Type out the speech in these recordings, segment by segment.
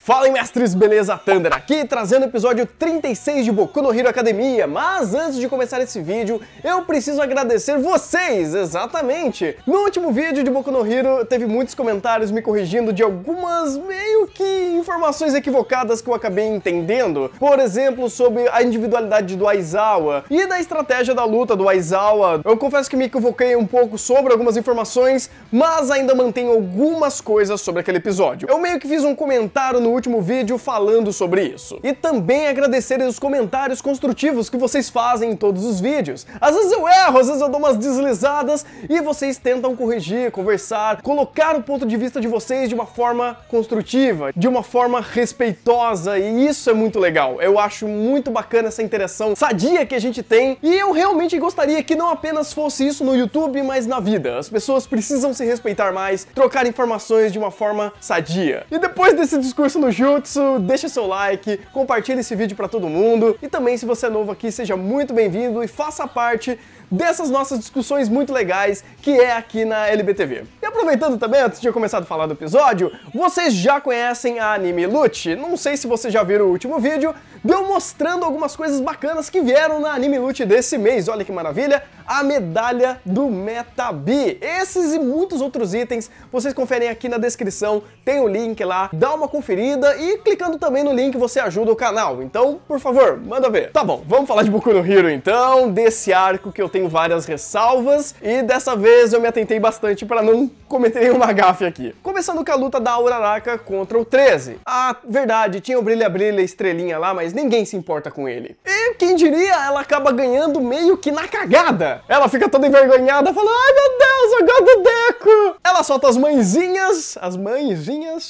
Fala aí, mestres, beleza? Thunder aqui, trazendo o episódio 36 de Boku no Hero Academia. Mas antes de começar esse vídeo, eu preciso agradecer vocês, exatamente! No último vídeo de Boku no Hero, teve muitos comentários me corrigindo de algumas meio que informações equivocadas que eu acabei entendendo. Por exemplo, sobre a individualidade do Aizawa e da estratégia da luta do Aizawa. Eu confesso que me equivoquei um pouco sobre algumas informações, mas ainda mantenho algumas coisas sobre aquele episódio. Eu meio que fiz um comentário no último vídeo falando sobre isso. E também agradecer os comentários construtivos que vocês fazem em todos os vídeos. Às vezes eu erro, às vezes eu dou umas deslizadas e vocês tentam corrigir, conversar, colocar o ponto de vista de vocês de uma forma construtiva, de uma forma respeitosa, e isso é muito legal. Eu acho muito bacana essa interação sadia que a gente tem, e eu realmente gostaria que não apenas fosse isso no YouTube, mas na vida. As pessoas precisam se respeitar mais, trocar informações de uma forma sadia. E depois desse discurso no Jutsu, deixa seu like, compartilhe esse vídeo pra todo mundo, e também, se você é novo aqui, seja muito bem-vindo e faça parte dessas nossas discussões muito legais que é aqui na LBTV. E aproveitando também, antes de eu começar a falar do episódio, vocês já conhecem a Anime Lute? Não sei se vocês já viram o último vídeo, deu mostrando algumas coisas bacanas que vieram na Anime Lute desse mês. Olha que maravilha! A medalha do Metabee. Esses e muitos outros itens vocês conferem aqui na descrição, tem o link lá, dá uma conferida e clicando também no link você ajuda o canal. Então, por favor, manda ver. Tá bom, vamos falar de Boku no Hero então, desse arco que eu tenho várias ressalvas e dessa vez eu me atentei bastante para não cometer nenhuma gafe aqui. Começando com a luta da Uraraka contra o 13. Ah, verdade, tinha o Brilha Brilha Estrelinha lá, mas ninguém se importa com ele. E quem diria, ela acaba ganhando meio que na cagada. Ela fica toda envergonhada, fala: ai meu Deus, eu gosto do Deku! Ela solta as mãezinhas,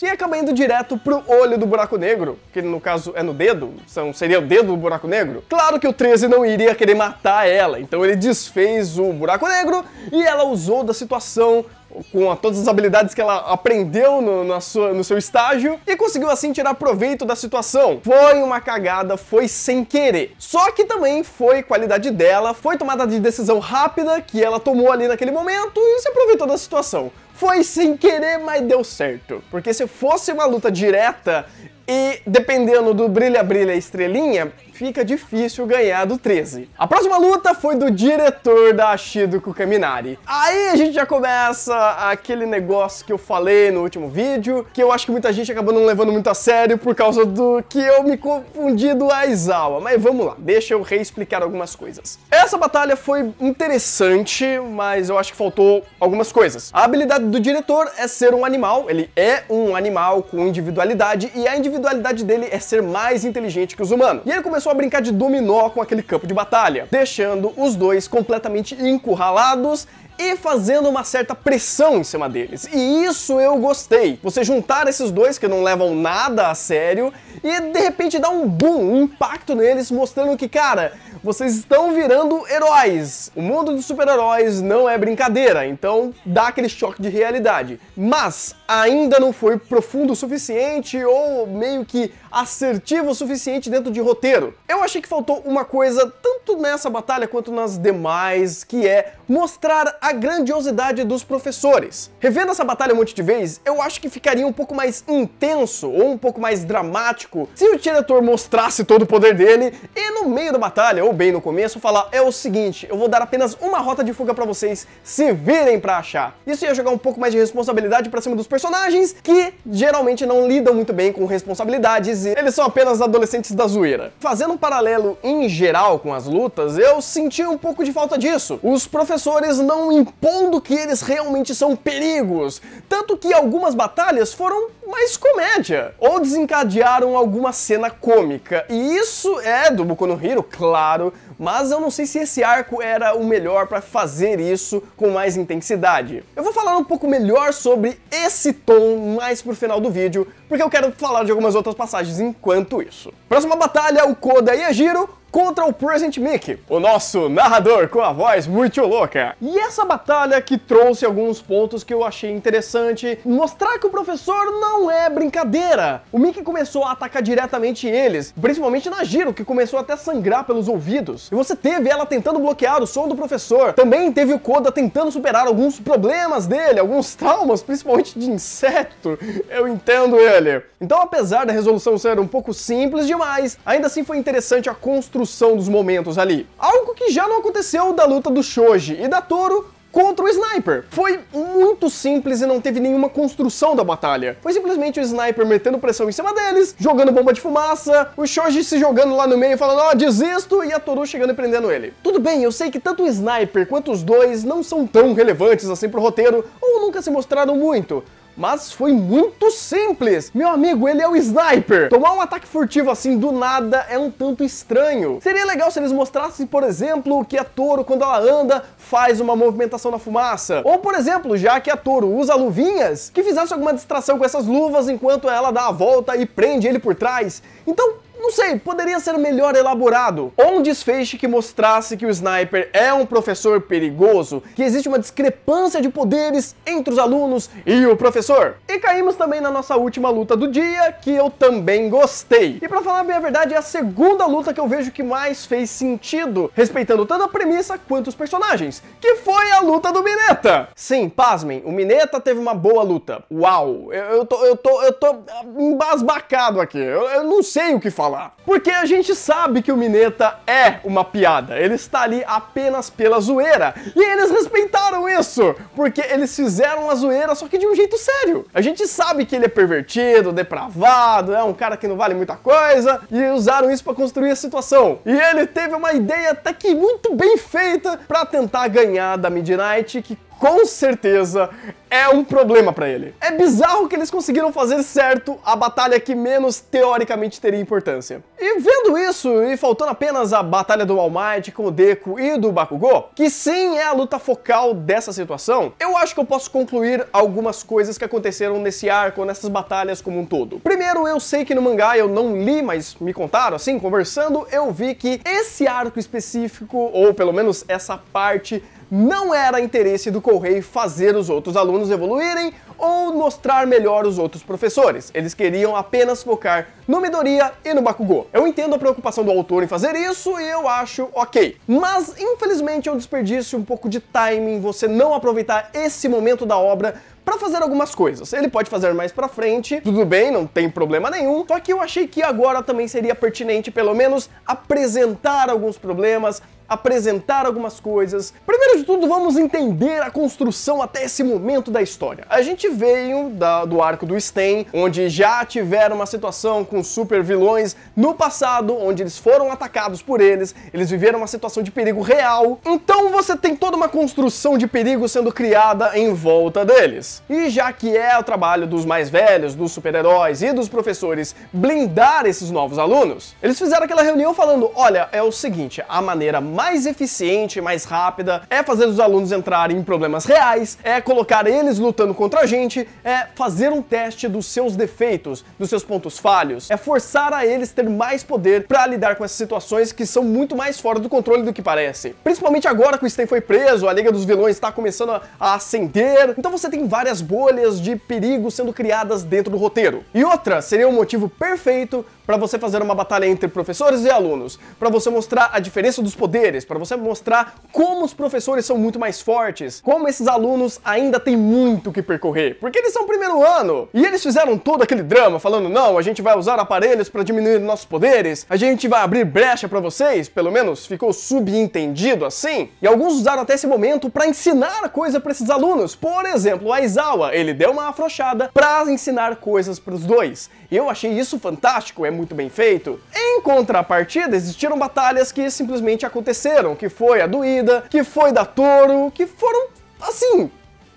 e acaba indo direto pro olho do buraco negro, que no caso é no dedo, seria o dedo do buraco negro. Claro que o 13 não iria querer matar ela, então ele desfez o buraco negro e ela usou da situação com todas as habilidades que ela aprendeu no seu estágio e conseguiu assim tirar proveito da situação. Foi uma cagada, foi sem querer. Só que também foi qualidade dela, foi tomada de decisão rápida que ela tomou ali naquele momento e se aproveitou da situação. Foi sem querer, mas deu certo. Porque se fosse uma luta direta e dependendo do Brilha Brilha Estrelinha, fica difícil ganhar do 13. A próxima luta foi do diretor da Shidoku Kaminari. Aí a gente já começa aquele negócio que eu falei no último vídeo, que eu acho que muita gente acabou não levando muito a sério por causa do que eu me confundi do Aizawa. Mas vamos lá, deixa eu reexplicar algumas coisas. Essa batalha foi interessante, mas eu acho que faltou algumas coisas. A habilidade do diretor é ser um animal, ele é um animal com individualidade, e a individualidade dele é ser mais inteligente que os humanos. E ele começou a brincar de dominó com aquele campo de batalha, deixando os dois completamente encurralados e fazendo uma certa pressão em cima deles. E isso eu gostei. Você juntar esses dois que não levam nada a sério e de repente dar um boom, um impacto neles, mostrando que, cara, vocês estão virando heróis. O mundo dos super-heróis não é brincadeira, então dá aquele choque de realidade. Mas ainda não foi profundo o suficiente ou meio que assertivo o suficiente dentro de roteiro. Eu achei que faltou uma coisa, tanto nessa batalha quanto nas demais, que é mostrar a grandiosidade dos professores. Revendo essa batalha um monte de vezes, eu acho que ficaria um pouco mais intenso ou um pouco mais dramático se o diretor mostrasse todo o poder dele e no meio da batalha, ou bem no começo, falar: é o seguinte, eu vou dar apenas uma rota de fuga pra vocês se virem pra achar. Isso ia jogar um pouco mais de responsabilidade pra cima dos personagens, que geralmente não lidam muito bem com responsabilidades e eles são apenas adolescentes da zoeira. Fazendo um paralelo em geral com as lutas, eu senti um pouco de falta disso. Os professores não impondo que eles realmente são perigos, tanto que algumas batalhas foram mais comédia, ou desencadearam alguma cena cômica, e isso é do Boku no Hero, claro, mas eu não sei se esse arco era o melhor para fazer isso com mais intensidade. Eu vou falar um pouco melhor sobre esse tom mais pro final do vídeo, porque eu quero falar de algumas outras passagens enquanto isso. Próxima batalha, o Koda Yajiro contra o Present Mic, o nosso narrador com a voz muito louca. E essa batalha que trouxe alguns pontos que eu achei interessante, mostrar que o professor não é brincadeira. O Mickey começou a atacar diretamente eles, principalmente na Jiro, que começou até a sangrar pelos ouvidos. E você teve ela tentando bloquear o som do professor. Também teve o Koda tentando superar alguns problemas dele, alguns traumas, principalmente de inseto. Eu entendo ele. Então, apesar da resolução ser um pouco simples demais, ainda assim foi interessante a construção dos momentos ali. Algo que já não aconteceu da luta do Shoji e da Toro contra o Sniper. Foi muito simples e não teve nenhuma construção da batalha. Foi simplesmente o Sniper metendo pressão em cima deles, jogando bomba de fumaça, o Shoji se jogando lá no meio falando, ó, desisto, e a Toru chegando e prendendo ele. Tudo bem, eu sei que tanto o Sniper quanto os dois não são tão relevantes assim pro roteiro, ou nunca se mostraram muito. Mas foi muito simples. Meu amigo, ele é o Sniper. Tomar um ataque furtivo assim do nada é um tanto estranho. Seria legal se eles mostrassem, por exemplo, que a Toro, quando ela anda, faz uma movimentação na fumaça. Ou, por exemplo, já que a Toro usa luvinhas, que fizesse alguma distração com essas luvas enquanto ela dá a volta e prende ele por trás. Então, não sei, poderia ser melhor elaborado. Ou um desfecho que mostrasse que o Sniper é um professor perigoso, que existe uma discrepância de poderes entre os alunos e o professor. E caímos também na nossa última luta do dia, que eu também gostei. E pra falar bem a verdade, é a segunda luta que eu vejo que mais fez sentido, respeitando tanto a premissa quanto os personagens, que foi a luta do Mineta. Sim, pasmem, o Mineta teve uma boa luta. Uau, eu tô embasbacado aqui, eu não sei o que falar. Porque a gente sabe que o Mineta é uma piada, ele está ali apenas pela zoeira. E eles respeitaram isso, porque eles fizeram a zoeira só que de um jeito sério. A gente sabe que ele é pervertido, depravado, é um cara que não vale muita coisa, e usaram isso para construir a situação. E ele teve uma ideia até que muito bem feita para tentar ganhar da Midnight, que com certeza é um problema pra ele. É bizarro que eles conseguiram fazer certo a batalha que menos teoricamente teria importância. E vendo isso, e faltando apenas a batalha do All Might com o Deku e do Bakugou, que sim é a luta focal dessa situação, eu acho que eu posso concluir algumas coisas que aconteceram nesse arco, nessas batalhas como um todo. Primeiro, eu sei que no mangá eu não li, mas me contaram, assim, conversando, eu vi que esse arco específico, ou pelo menos essa parte, não era interesse do Kohei fazer os outros alunos evoluírem ou mostrar melhor os outros professores. Eles queriam apenas focar no Midoriya e no Bakugou. Eu entendo a preocupação do autor em fazer isso e eu acho ok. Mas, infelizmente, é um desperdício um pouco de timing você não aproveitar esse momento da obra para fazer algumas coisas. Ele pode fazer mais pra frente, tudo bem, não tem problema nenhum, só que eu achei que agora também seria pertinente pelo menos apresentar alguns problemas, apresentar algumas coisas. Primeiro de tudo, vamos entender a construção até esse momento da história. A gente veio do arco do Sten, onde já tiveram uma situação com super vilões no passado, onde eles foram atacados por eles viveram uma situação de perigo real, então você tem toda uma construção de perigo sendo criada em volta deles. E já que é o trabalho dos mais velhos, dos super-heróis e dos professores blindar esses novos alunos, eles fizeram aquela reunião falando, olha, é o seguinte, a maneira mais eficiente, mais rápida, é fazer os alunos entrarem em problemas reais, é colocar eles lutando contra a gente, é fazer um teste dos seus defeitos, dos seus pontos falhos, é forçar a eles ter mais poder pra lidar com essas situações que são muito mais fora do controle do que parece. Principalmente agora que o Sten foi preso, a Liga dos Vilões está começando a ascender, então você tem várias bolhas de perigo sendo criadas dentro do roteiro. E outra, seria um motivo perfeito para você fazer uma batalha entre professores e alunos, para você mostrar a diferença dos poderes, para você mostrar como os professores são muito mais fortes, como esses alunos ainda têm muito que percorrer, porque eles são primeiro ano, e eles fizeram todo aquele drama falando, não, a gente vai usar aparelhos para diminuir nossos poderes, a gente vai abrir brecha para vocês, pelo menos ficou subentendido assim, e alguns usaram até esse momento para ensinar coisa para esses alunos, por exemplo, o Aizawa, ele deu uma afrouxada para ensinar coisas para os dois, e eu achei isso fantástico, é muito bem feito. Em contrapartida, existiram batalhas que simplesmente aconteceram, que foi a do Ida, que foi da Toro, que foram, assim,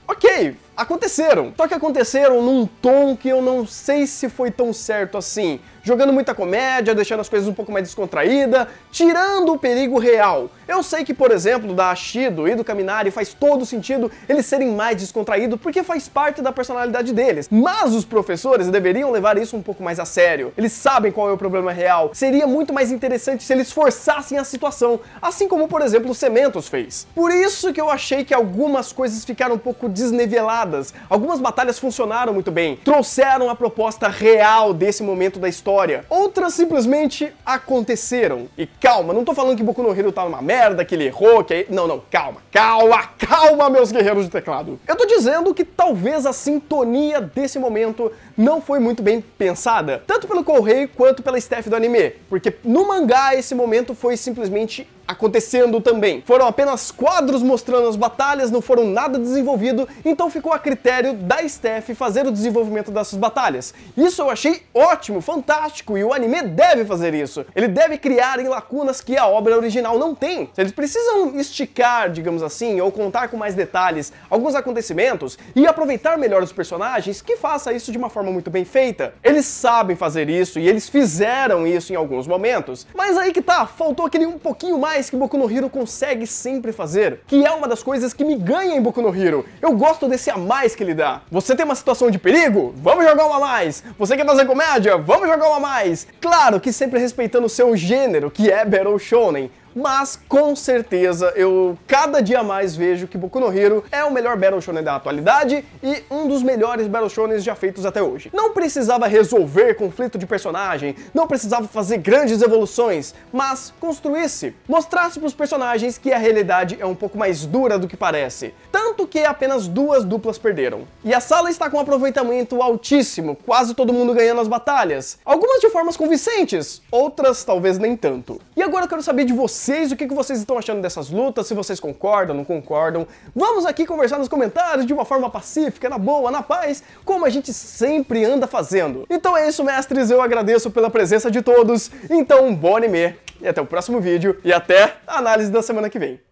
ok, aconteceram. Só que aconteceram num tom que eu não sei se foi tão certo assim. Jogando muita comédia, deixando as coisas um pouco mais descontraídas, tirando o perigo real. Eu sei que, por exemplo, da Ashido e do Kaminari faz todo sentido eles serem mais descontraídos porque faz parte da personalidade deles. Mas os professores deveriam levar isso um pouco mais a sério. Eles sabem qual é o problema real. Seria muito mais interessante se eles forçassem a situação, assim como, por exemplo, o Cementos fez. Por isso que eu achei que algumas coisas ficaram um pouco desniveladas. Algumas batalhas funcionaram muito bem, trouxeram a proposta real desse momento da história. Outras simplesmente aconteceram. E calma, não tô falando que Boku no Hero tá uma merda, que ele errou, que... Não, calma, meus guerreiros de teclado. Eu tô dizendo que talvez a sintonia desse momento não foi muito bem pensada, tanto pelo Kohei quanto pela staff do anime, porque no mangá esse momento foi simplesmente acontecendo também. Foram apenas quadros mostrando as batalhas, não foram nada desenvolvido, então ficou a critério da staff fazer o desenvolvimento dessas batalhas. Isso eu achei ótimo, fantástico, e o anime deve fazer isso. Ele deve criar em lacunas que a obra original não tem. Se eles precisam esticar, digamos assim, ou contar com mais detalhes alguns acontecimentos e aproveitar melhor os personagens, que faça isso de uma forma muito bem feita. Eles sabem fazer isso e eles fizeram isso em alguns momentos. Mas aí que tá, faltou aquele um pouquinho mais que Boku no Hero consegue sempre fazer, que é uma das coisas que me ganha em Boku no Hero. Eu gosto desse a mais que ele dá. Você tem uma situação de perigo? Vamos jogar uma a mais. Você quer fazer comédia? Vamos jogar uma a mais. Claro que sempre respeitando o seu gênero, que é Battle Shonen. Mas, com certeza, eu cada dia mais vejo que Boku no Hero é o melhor Battle Shonen da atualidade e um dos melhores Battle Shonens já feitos até hoje. Não precisava resolver conflito de personagem, não precisava fazer grandes evoluções, mas construísse, mostrasse pros personagens que a realidade é um pouco mais dura do que parece. Tanto que apenas 2 duplas perderam. E a sala está com um aproveitamento altíssimo, quase todo mundo ganhando as batalhas. Algumas de formas convincentes, outras talvez nem tanto. E agora eu quero saber de vocês, o que vocês estão achando dessas lutas, se vocês concordam, não concordam. Vamos aqui conversar nos comentários de uma forma pacífica, na boa, na paz, como a gente sempre anda fazendo. Então é isso, mestres, eu agradeço pela presença de todos, então bom anime, e até o próximo vídeo, e até a análise da semana que vem.